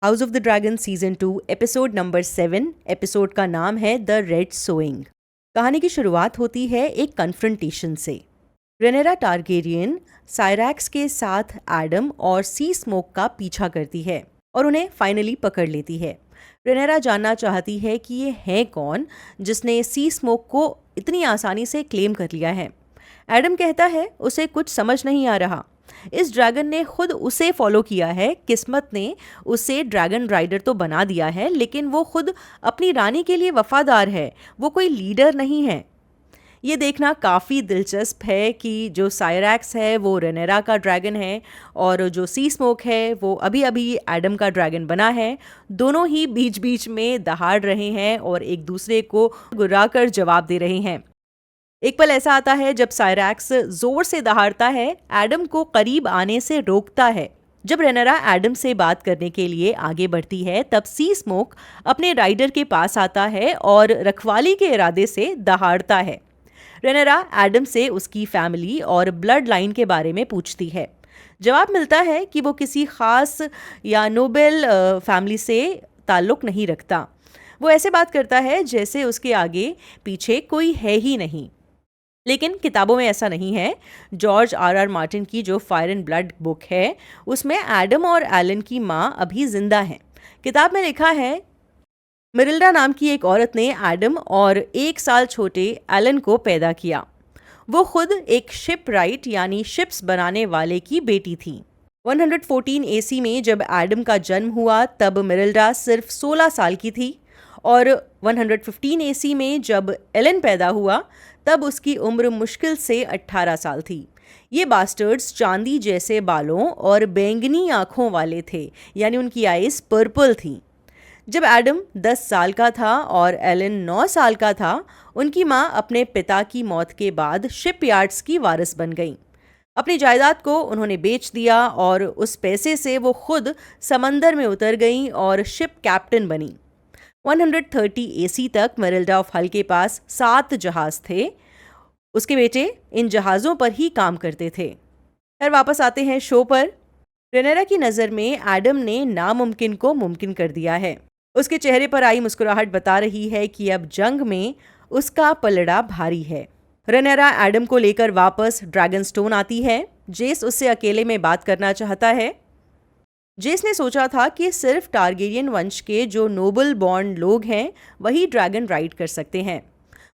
House of the dragon season 2 episode number 7। Episode का नाम है द रेड सोइंग। कहानी की शुरुआत होती है एक कन्फ्रंटेशन से। रेनेरा टारगेरियन साइरैक्स के साथ एडम और सी स्मोक का पीछा करती है और उन्हें फाइनली पकड़ लेती है। रेनेरा जानना चाहती है कि ये है कौन जिसने सी स्मोक को इतनी आसानी से क्लेम कर लिया है। एडम कहता है उसे कुछ समझ नहीं आ रहा। इस ड्रैगन ने खुद उसे फॉलो किया है, किस्मत ने उसे ड्रैगन राइडर तो बना दिया है, लेकिन वो खुद अपनी रानी के लिए वफादार है, वो कोई लीडर नहीं है। ये देखना काफ़ी दिलचस्प है कि जो साइरैक्स है वो रेनेरा का ड्रैगन है और जो सी स्मोक है वो अभी अभी एडम का ड्रैगन बना है। दोनों ही बीच बीच में दहाड़ रहे हैं और एक दूसरे को गुर्रा कर जवाब दे रहे हैं। एक पल ऐसा आता है जब साइरैक्स जोर से दहाड़ता है, एडम को करीब आने से रोकता है। जब रेनेरा एडम से बात करने के लिए आगे बढ़ती है तब सी स्मोक अपने राइडर के पास आता है और रखवाली के इरादे से दहाड़ता है। रेनेरा एडम से उसकी फैमिली और ब्लड लाइन के बारे में पूछती है। जवाब मिलता है कि वो किसी खास या नोबेल फैमिली से ताल्लुक नहीं रखता। वो ऐसे बात करता है जैसे उसके आगे पीछे कोई है ही नहीं। लेकिन किताबों में ऐसा नहीं है। जॉर्ज आर मार्टिन की जो फायर एंड ब्लड बुक है उसमें एडम और एलन की माँ अभी जिंदा हैं। किताब में लिखा है मिरिल्डा नाम की एक औरत ने एडम और 1 साल छोटे एलन को पैदा किया। वो खुद एक शिप राइट यानी शिप्स बनाने वाले की बेटी थी। 114 एसी में जब एडम का जन्म हुआ तब मिरिल्डा सिर्फ 16 साल की थी और 115 एसी में जब एलन पैदा हुआ तब उसकी उम्र मुश्किल से 18 साल थी। ये बास्टर्ड्स चांदी जैसे बालों और बैंगनी आँखों वाले थे, यानी उनकी आइज पर्पल थी। जब एडम 10 साल का था और एलन 9 साल का था, उनकी माँ अपने पिता की मौत के बाद शिपयार्ड्स की वारिस बन गई। अपनी जायदाद को उन्होंने बेच दिया और उस पैसे से वो खुद समंदर में उतर गईं और शिप कैप्टन बनी। 130 एसी तक मेरिल्डा ऑफ हल के पास 7 जहाज थे। उसके बेटे इन जहाज़ों पर ही काम करते थे। फिर वापस आते हैं शो पर। रेनेरा की नज़र में एडम ने नामुमकिन को मुमकिन कर दिया है। उसके चेहरे पर आई मुस्कुराहट बता रही है कि अब जंग में उसका पलड़ा भारी है। रेनेरा एडम को लेकर वापस ड्रैगन स्टोन आती है। जेस उससे अकेले में बात करना चाहता है। जेस ने सोचा था कि सिर्फ टारगेरियन वंश के जो नोबल बॉर्न लोग हैं वही ड्रैगन राइड कर सकते हैं।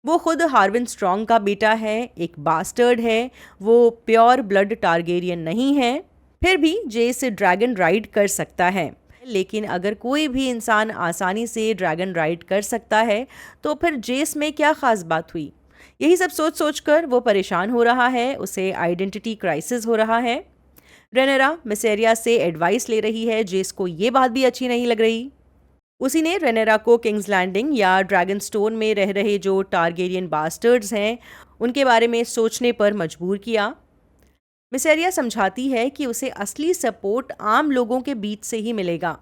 वो खुद हार्विन स्ट्रॉन्ग का बेटा है, एक बास्टर्ड है, वो प्योर ब्लड टारगेरियन नहीं है। फिर भी जेस ड्रैगन राइड कर सकता है। लेकिन अगर कोई भी इंसान आसानी से ड्रैगन राइड कर सकता है तो फिर जेस में क्या खास बात हुई? यही सब सोच सोच कर वो परेशान हो रहा है। उसे आइडेंटिटी क्राइसिस हो रहा है। रेनेरा मिसेरिया से एडवाइस ले रही है। जेस को ये बात भी अच्छी नहीं लग रही। उसी ने रेनेरा को किंग्स लैंडिंग या ड्रैगन स्टोन में रह रहे जो टारगेरियन बास्टर्ड्स हैं उनके बारे में सोचने पर मजबूर किया। मिसेरिया समझाती है कि उसे असली सपोर्ट आम लोगों के बीच से ही मिलेगा।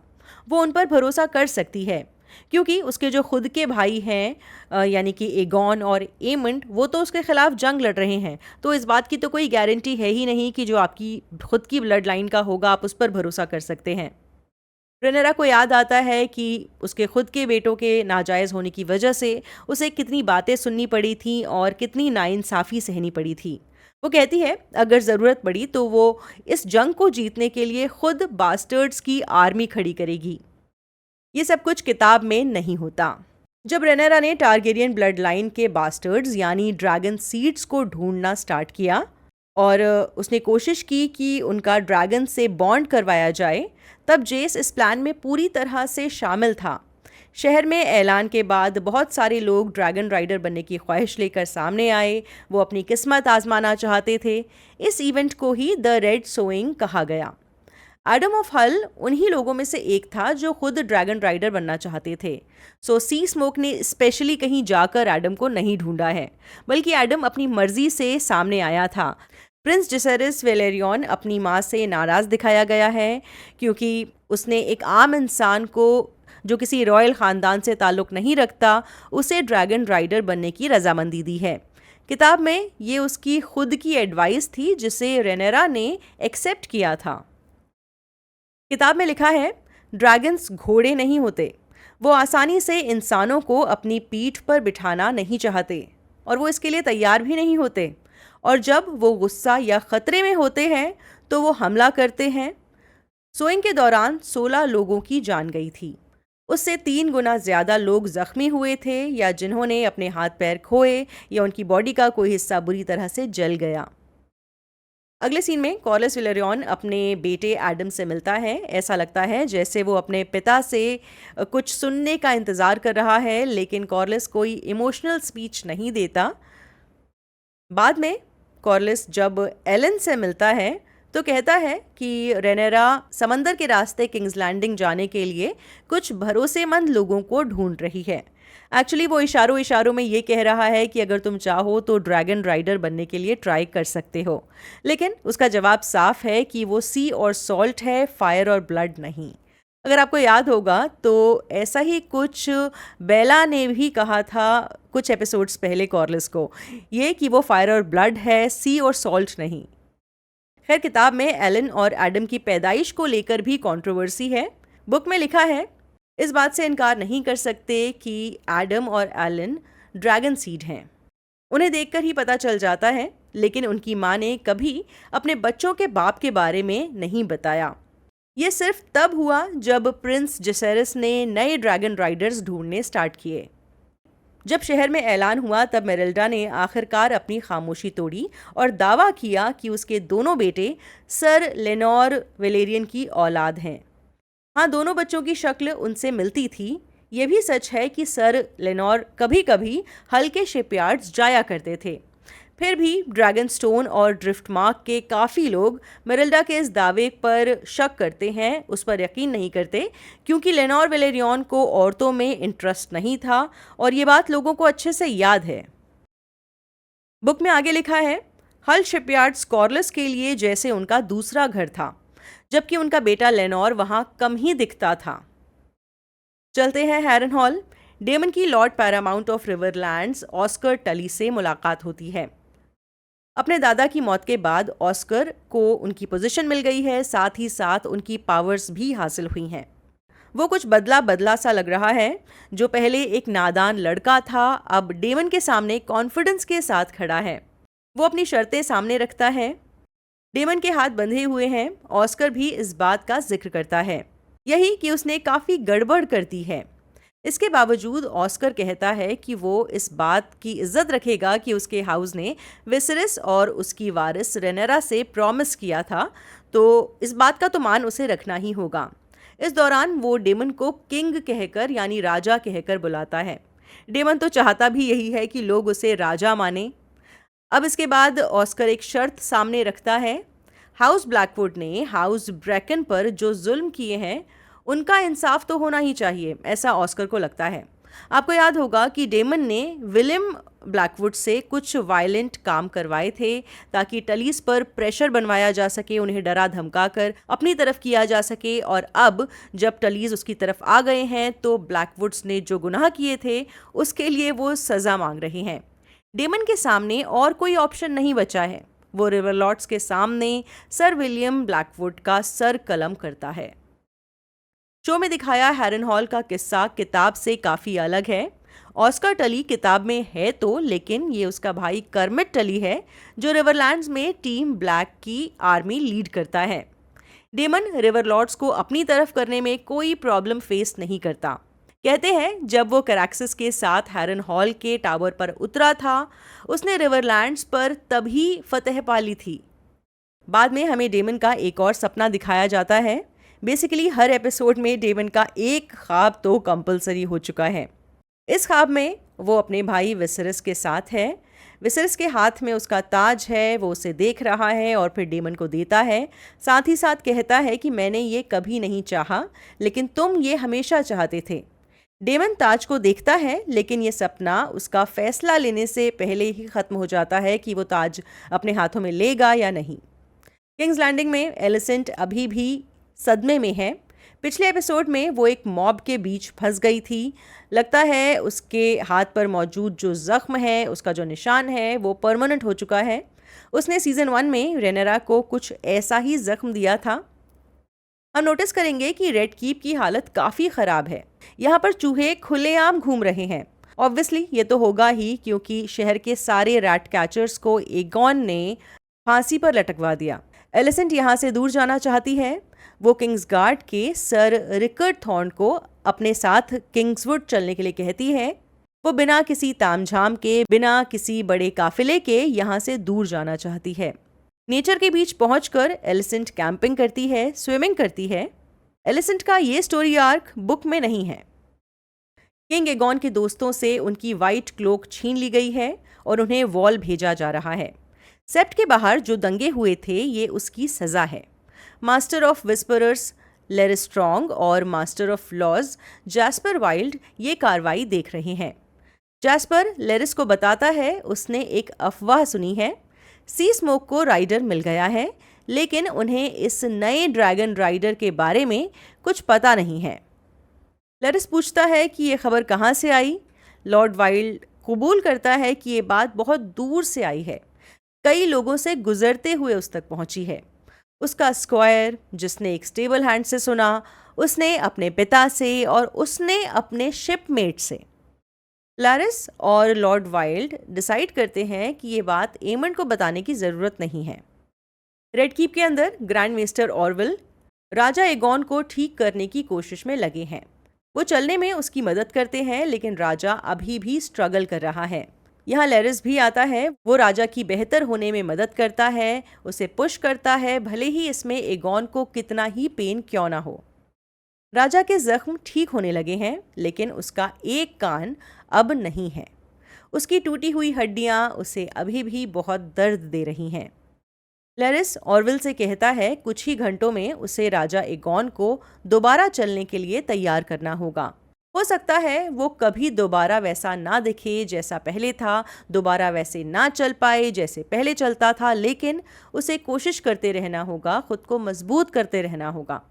वो उन पर भरोसा कर सकती है क्योंकि उसके जो खुद के भाई हैं यानी कि एगॉन और एमंड वो तो उसके खिलाफ जंग लड़ रहे हैं। तो इस बात की तो कोई गारंटी है ही नहीं कि जो आपकी खुद की ब्लड लाइन का होगा आप उस पर भरोसा कर सकते हैं। रेनेरा को याद आता है कि उसके खुद के बेटों के नाजायज़ होने की वजह से उसे कितनी बातें सुननी पड़ी थी और कितनी नाइंसाफ़ी सहनी पड़ी थी। वो कहती है अगर ज़रूरत पड़ी तो वो इस जंग को जीतने के लिए खुद बास्टर्ड्स की आर्मी खड़ी करेगी। ये सब कुछ किताब में नहीं होता। जब रेनेरा ने टारगेरियन ब्लड लाइन के बास्टर्ड्स यानी ड्रैगन सीड्स को ढूंढना स्टार्ट किया और उसने कोशिश की कि उनका ड्रैगन से बॉन्ड करवाया जाए, तब जेस इस प्लान में पूरी तरह से शामिल था। शहर में ऐलान के बाद बहुत सारे लोग ड्रैगन राइडर बनने की ख्वाहिश लेकर सामने आए। वो अपनी किस्मत आजमाना चाहते थे। इस इवेंट को ही द रेड सोइंग कहा गया। एडम ऑफ हल उन्हीं लोगों में से एक था जो खुद ड्रैगन राइडर बनना चाहते थे। सो सी स्मोक ने स्पेशली कहीं जाकर एडम को नहीं ढूंढा है, बल्कि एडम अपनी मर्जी से सामने आया था। प्रिंस जेसरिस वेलेरियन अपनी माँ से नाराज़ दिखाया गया है क्योंकि उसने एक आम इंसान को जो किसी रॉयल ख़ानदान से ताल्लुक़ नहीं रखता उसे ड्रैगन राइडर बनने की रजामंदी दी है। किताब में ये उसकी खुद की एडवाइस थी जिसे रेनेरा ने एक्सेप्ट किया था। किताब में लिखा है ड्रैगन्स घोड़े नहीं होते। वो आसानी से इंसानों को अपनी पीठ पर बिठाना नहीं चाहते और वो इसके लिए तैयार भी नहीं होते। और जब वो गुस्सा या खतरे में होते हैं तो वो हमला करते हैं। सोइंग के दौरान 16 लोगों की जान गई थी। उससे 3 गुना ज्यादा लोग जख्मी हुए थे या जिन्होंने अपने हाथ पैर खोए या उनकी बॉडी का कोई हिस्सा बुरी तरह से जल गया। अगले सीन में कॉर्लिस विलेरियन अपने बेटे एडम से मिलता है। ऐसा लगता है जैसे वो अपने पिता से कुछ सुनने का इंतज़ार कर रहा है, लेकिन कॉर्लिस कोई इमोशनल स्पीच नहीं देता। बाद में कॉर्लिस जब एलन से मिलता है तो कहता है कि रेनेरा समंदर के रास्ते किंग्स लैंडिंग जाने के लिए कुछ भरोसेमंद लोगों को ढूंढ रही है। एक्चुअली वो इशारों इशारों में ये कह रहा है कि अगर तुम चाहो तो ड्रैगन राइडर बनने के लिए ट्राई कर सकते हो, लेकिन उसका जवाब साफ है कि वो सी और सॉल्ट है, फायर और ब्लड नहीं। अगर आपको याद होगा तो ऐसा ही कुछ बेला ने भी कहा था कुछ एपिसोड्स पहले कॉर्लिस को, ये कि वो फायर और ब्लड है, सी और सॉल्ट नहीं। खैर, किताब में एलन और एडम की पैदाइश को लेकर भी कंट्रोवर्सी है। बुक में लिखा है, इस बात से इनकार नहीं कर सकते कि एडम और एलन ड्रैगन सीड हैं। उन्हें देखकर ही पता चल जाता है, लेकिन उनकी माँ ने कभी अपने बच्चों के बाप के बारे में नहीं बताया। ये सिर्फ तब हुआ जब प्रिंस जेसेरिस ने नए ड्रैगन राइडर्स ढूंढने स्टार्ट किए। जब शहर में ऐलान हुआ तब मेरिल्डा ने आखिरकार अपनी खामोशी तोड़ी और दावा किया कि उसके दोनों बेटे सर लेनोर वेलेरियन की औलाद हैं। हाँ, दोनों बच्चों की शक्ल उनसे मिलती थी। ये भी सच है कि सर लेनोर कभी कभी हल्के शिपयार्ड्स जाया करते थे। फिर भी ड्रैगन स्टोन और ड्रिफ्ट मार्क के काफ़ी लोग मेरिल्डा के इस दावे पर शक करते हैं, उस पर यकीन नहीं करते, क्योंकि लेनोर वेलेरियन को औरतों में इंटरेस्ट नहीं था और ये बात लोगों को अच्छे से याद है। बुक में आगे लिखा है, हल शिपयार्ड्स कॉर्लिस के लिए जैसे उनका दूसरा घर था, जबकि उनका बेटा लेनोर वहां कम ही दिखता था। चलते हैं हैरनहॉल। डेमन की लॉर्ड पैरामाउंट ऑफ रिवरलैंड्स ऑस्कर टली से मुलाकात होती है। अपने दादा की मौत के बाद ऑस्कर को उनकी पोजीशन मिल गई है, साथ ही साथ उनकी पावर्स भी हासिल हुई हैं। वो कुछ बदला बदला सा लग रहा है। जो पहले एक नादान लड़का था, अब डेमन के सामने कॉन्फिडेंस के साथ खड़ा है। वो अपनी शर्तें सामने रखता है। डेमन के हाथ बंधे हुए हैं। ऑस्कर भी इस बात का जिक्र करता है, यही कि उसने काफ़ी गड़बड़ कर दी है। इसके बावजूद ऑस्कर कहता है कि वो इस बात की इज्जत रखेगा कि उसके हाउस ने विसेरिस और उसकी वारिस रेनेरा से प्रॉमिस किया था, तो इस बात का तो मान उसे रखना ही होगा। इस दौरान वो डेमन को किंग कहकर यानी राजा कहकर बुलाता है। डेमन तो चाहता भी यही है कि लोग उसे राजा माने। अब इसके बाद ऑस्कर एक शर्त सामने रखता है। हाउस ब्लैकवुड ने हाउस ब्रैकन पर जो जुल्म किए हैं उनका इंसाफ तो होना ही चाहिए, ऐसा ऑस्कर को लगता है। आपको याद होगा कि डेमन ने विलियम ब्लैकवुड से कुछ वायलेंट काम करवाए थे ताकि टलीस पर प्रेशर बनवाया जा सके, उन्हें डरा धमका कर अपनी तरफ किया जा सके। और अब जब टलीस उसकी तरफ आ गए हैं तो ब्लैकवुड्स ने जो गुनाह किए थे उसके लिए वो सज़ा मांग रहे हैं। डेमन के सामने और कोई ऑप्शन नहीं बचा है। वो रिवरलॉर्ड्स के सामने सर विलियम ब्लैकवुड का सर कलम करता है। शो में दिखाया हैरनहॉल का किस्सा किताब से काफ़ी अलग है। ऑस्कर टली किताब में है तो, लेकिन ये उसका भाई कर्मिट टली है जो रिवरलैंड्स में टीम ब्लैक की आर्मी लीड करता है। डेमन रिवरलॉर्ड्स को अपनी तरफ करने में कोई प्रॉब्लम फेस नहीं करता। कहते हैं जब वो कैरेक्सिस के साथ हैरनहॉल के टावर पर उतरा था उसने रिवरलैंड्स पर तभी फतह पा ली थी। बाद में हमें डेमन का एक और सपना दिखाया जाता है। बेसिकली हर एपिसोड में डेमन का एक ख्वाब तो कंपलसरी हो चुका है। इस ख्वाब में वो अपने भाई विसेरिस के साथ है। विसेरिस के हाथ में उसका ताज है, वो उसे देख रहा है और फिर डेमन को देता है। साथ ही साथ कहता है कि मैंने ये कभी नहीं चाहा, लेकिन तुम ये हमेशा चाहते थे। डेमन ताज को देखता है, लेकिन ये सपना उसका फैसला लेने से पहले ही ख़त्म हो जाता है कि वो ताज अपने हाथों में लेगा या नहीं। किंग्स लैंडिंग में एलिसेंट अभी भी सदमे में है। पिछले एपिसोड में वो एक मॉब के बीच फंस गई थी। लगता है उसके हाथ पर मौजूद जो ज़ख्म है, उसका जो निशान है, वो परमानेंट हो चुका है। उसने सीज़न 1 में रेनेरा को कुछ ऐसा ही ज़ख्म दिया था। हम नोटिस करेंगे कि रेड कीप की हालत काफ़ी ख़राब है। यहाँ पर चूहे खुलेआम घूम रहे हैं। ऑब्वियसली ये तो होगा ही, क्योंकि शहर के सारे रैट कैचर्स को एगॉन ने फांसी पर लटकवा दिया। एलिसेंट यहाँ से दूर जाना चाहती है। वो किंग्स गार्ड के सर रिकर्ड थॉर्न को अपने साथ किंग्सवुड चलने के लिए कहती है। वो बिना किसी तामझाम के, बिना किसी बड़े काफिले के यहाँ से दूर जाना चाहती है। नेचर के बीच पहुंचकर एलिसेंट कैंपिंग करती है, स्विमिंग करती है। एलिसेंट का ये स्टोरी आर्क बुक में नहीं है। किंग एगॉन के दोस्तों से उनकी वाइट क्लोक छीन ली गई है और उन्हें वॉल भेजा जा रहा है। सेप्ट के बाहर जो दंगे हुए थे, ये उसकी सजा है। Master of whisperers Larys Strong और master of laws Jasper Wylde ये कार्रवाई देख रहे हैं। जैस्पर लेरिस को बताता है उसने एक अफवाह सुनी है। सी स्मोक को राइडर मिल गया है, लेकिन उन्हें इस नए ड्रैगन राइडर के बारे में कुछ पता नहीं है। लेरिस पूछता है कि ये खबर कहाँ से आई। लॉर्ड वाइल्ड कबूल करता है कि ये बात बहुत दूर से आई है, कई लोगों से गुजरते हुए उस तक पहुंची है। उसका स्क्वायर, जिसने एक स्टेबल हैंड से सुना, उसने अपने पिता से और उसने अपने शिपमेट से। लैरिस और लॉर्ड वाइल्ड डिसाइड करते हैं कि ये बात एमंड को बताने की ज़रूरत नहीं है। रेड कीप के अंदर ग्रैंड मेस्टर ऑरविल राजा एगॉन को ठीक करने की कोशिश में लगे हैं। वो चलने में उसकी मदद करते हैं, लेकिन राजा अभी भी स्ट्रगल कर रहा है। यहाँ लैरिस भी आता है। वो राजा की बेहतर होने में मदद करता है, उसे पुश करता है, भले ही इसमें एगॉन को कितना ही पेन क्यों ना हो। राजा के जख्म ठीक होने लगे हैं, लेकिन उसका एक कान अब नहीं है। उसकी टूटी हुई हड्डियां उसे अभी भी बहुत दर्द दे रही हैं। लैरिस ऑरविल से कहता है कुछ ही घंटों में उसे राजा एगॉन को दोबारा चलने के लिए तैयार करना होगा। हो सकता है वो कभी दोबारा वैसा ना दिखे जैसा पहले था, दोबारा वैसे ना चल पाए जैसे पहले चलता था, लेकिन उसे कोशिश करते रहना होगा, खुद को मजबूत करते रहना होगा।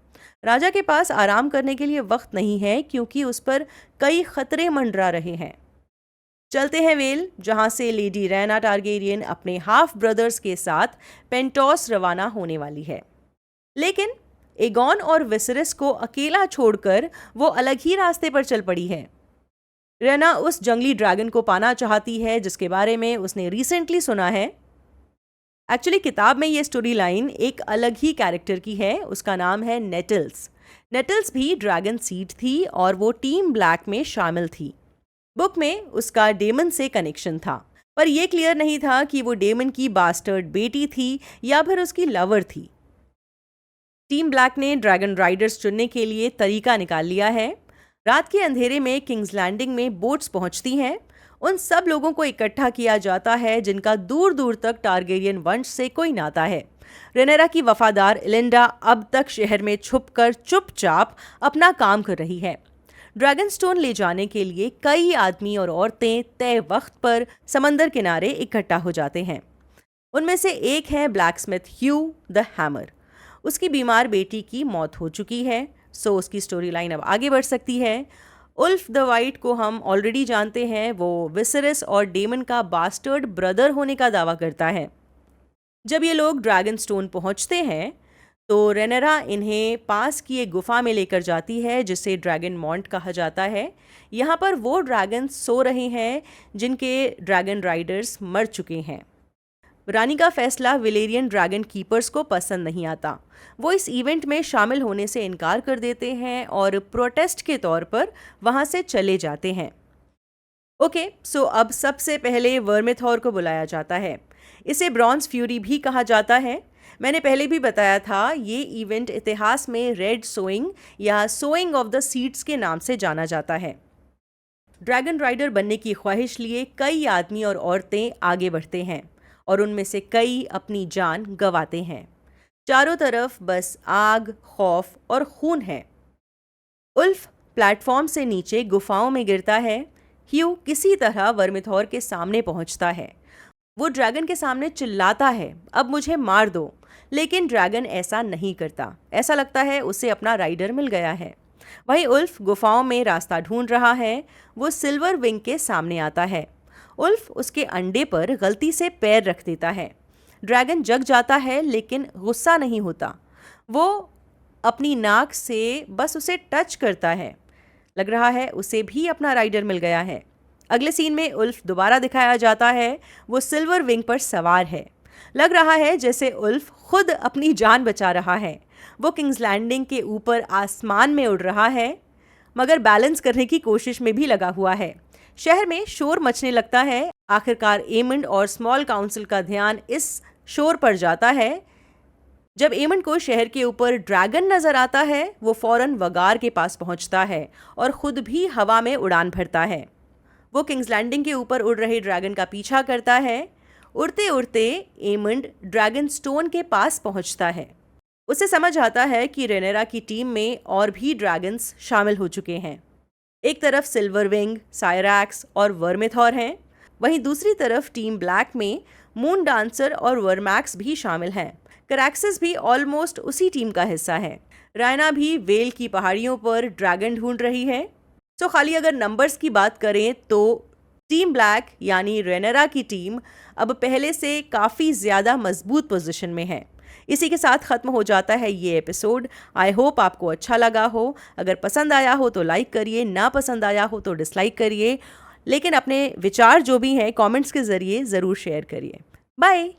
राजा के पास आराम करने के लिए वक्त नहीं है, क्योंकि उस पर कई खतरे मंडरा रहे हैं। चलते हैं वेल, जहां से लेडी रैना टारगेरियन अपने हाफ ब्रदर्स के साथ पेंटॉस रवाना होने वाली है। लेकिन एगॉन और विसरस को अकेला छोड़कर वो अलग ही रास्ते पर चल पड़ी है। रैना उस जंगली ड्रैगन को पाना चाहती है जिसके बारे में उसने रिसेंटली सुना है। एक्चुअली किताब में ये स्टोरी लाइन एक अलग ही कैरेक्टर की है। उसका नाम है नेटल्स। नेटल्स भी ड्रैगन सीड थी और वो टीम ब्लैक में शामिल थी। बुक में उसका डेमन से कनेक्शन था, पर यह क्लियर नहीं था कि वो डेमन की बास्टर्ड बेटी थी या फिर उसकी लवर थी। टीम ब्लैक ने ड्रैगन राइडर्स चुनने के लिए तरीका निकाल लिया है। रात के अंधेरे में किंग्स लैंडिंग में बोट्स पहुंचती हैं। उन सब लोगों को इकट्ठा किया जाता है जिनका दूर दूर तक टारगेरियन वंश से कोई नाता है। रेनेरा की वफादार एलिंडा अब तक शहर में छुपकर चुपचाप अपना काम कर रही है। ड्रैगन स्टोन ले जाने के लिए कई आदमी और औरतें तय वक्त पर समंदर किनारे इकट्ठा हो जाते हैं। उनमें से एक है ब्लैकस्मिथ ह्यू द हैमर। उसकी बीमार बेटी की मौत हो चुकी है, सो उसकी स्टोरी लाइन अब आगे बढ़ सकती है। उल्फ द वाइट को हम ऑलरेडी जानते हैं, वो विसरस और डेमन का बास्टर्ड ब्रदर होने का दावा करता है। जब ये लोग ड्रैगन स्टोन पहुंचते हैं तो रेनेरा इन्हें पास की एक गुफा में लेकर जाती है जिसे ड्रैगन मॉन्ट कहा जाता है। यहाँ पर वो ड्रैगन सो रहे हैं जिनके ड्रैगन राइडर्स मर चुके हैं। रानी का फैसला विलेरियन ड्रैगन कीपर्स को पसंद नहीं आता। वो इस इवेंट में शामिल होने से इनकार कर देते हैं और प्रोटेस्ट के तौर पर वहाँ से चले जाते हैं। ओके, सो अब सबसे पहले वर्मिथॉर को बुलाया जाता है। इसे ब्रॉन्ज फ्यूरी भी कहा जाता है। मैंने पहले भी बताया था, ये इवेंट इतिहास में रेड सोइंग या सोइंग ऑफ द सीड्स के नाम से जाना जाता है। ड्रैगन राइडर बनने की ख्वाहिश लिए कई आदमी और औरतें आगे बढ़ते हैं और उनमें से कई अपनी जान गंवाते हैं। चारों तरफ बस आग, खौफ और खून है। उल्फ प्लेटफॉर्म से नीचे गुफाओं में गिरता है। ह्यू किसी तरह वर्मिथॉर के सामने पहुंचता है। वो ड्रैगन के सामने चिल्लाता है, अब मुझे मार दो, लेकिन ड्रैगन ऐसा नहीं करता। ऐसा लगता है उसे अपना राइडर मिल गया है। वहीं उल्फ गुफाओं में रास्ता ढूंढ रहा है। वो सिल्वर विंग के सामने आता है। उल्फ उसके अंडे पर गलती से पैर रख देता है। ड्रैगन जग जाता है, लेकिन गुस्सा नहीं होता। वो अपनी नाक से बस उसे टच करता है। लग रहा है उसे भी अपना राइडर मिल गया है। अगले सीन में उल्फ दोबारा दिखाया जाता है। वो सिल्वर विंग पर सवार है। लग रहा है जैसे उल्फ खुद अपनी जान बचा रहा है। वो किंग्स लैंडिंग के ऊपर आसमान में उड़ रहा है, मगर बैलेंस करने की कोशिश में भी लगा हुआ है। शहर में शोर मचने लगता है। आखिरकार एमंड और स्मॉल काउंसिल का ध्यान इस शोर पर जाता है। जब एमंड को शहर के ऊपर ड्रैगन नजर आता है, वो फौरन वगार के पास पहुंचता है और खुद भी हवा में उड़ान भरता है। वो किंग्स लैंडिंग के ऊपर उड़ रहे ड्रैगन का पीछा करता है। उड़ते उड़ते एमंड ड्रैगन स्टोन के पास पहुंचता है। उसे समझ आता है कि रेनेरा की टीम में और भी ड्रैगन्स शामिल हो चुके हैं। एक तरफ सिल्वरविंग, सायरैक्स और वर्मिथॉर हैं, वहीं दूसरी तरफ टीम ब्लैक में मून डांसर और वर्मैक्स भी शामिल हैं। करैक्सिस भी ऑलमोस्ट उसी टीम का हिस्सा है। रायना भी वेल की पहाड़ियों पर ड्रैगन ढूंढ रही है। तो खाली अगर नंबर्स की बात करें तो टीम ब्लैक यानी रेनेरा की टीम अब पहले से काफ़ी ज़्यादा मजबूत पोजीशन में है। इसी के साथ ख़त्म हो जाता है ये एपिसोड। आई होप आपको अच्छा लगा हो। अगर पसंद आया हो तो लाइक करिए, ना पसंद आया हो तो डिसलाइक करिए, लेकिन अपने विचार जो भी हैं कमेंट्स के ज़रिए ज़रूर शेयर करिए। बाय।